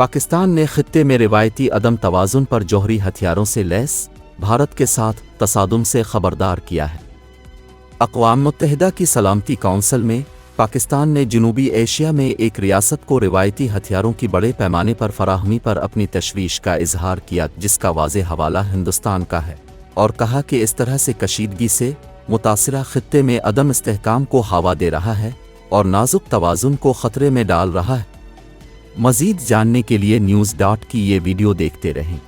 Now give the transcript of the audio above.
पाकिस्तान ने खित्ते में रिवायती अदम तवाज़ुन पर जौहरी हथियारों से लैस भारत के साथ तसादुम से खबरदार किया है। अक़वाम मुत्तहिदा की सलामती काउंसिल में पाकिस्तान ने जनूबी एशिया में एक रियासत को रिवायती हथियारों की बड़े पैमाने पर फराहमी पर अपनी तशवीश का इजहार किया, जिसका वाज़े हवाला हिंदुस्तान का है, और कहा कि इस तरह से कशीदगी से मुतासिरा खित्ते में अदम इस्तेहकाम को हवा दे रहा है और नाजुक तवाज़ुन को ख़तरे में डाल रहा है। मज़ीद जानने के लिए न्यूज़ डॉट की ये वीडियो देखते रहें।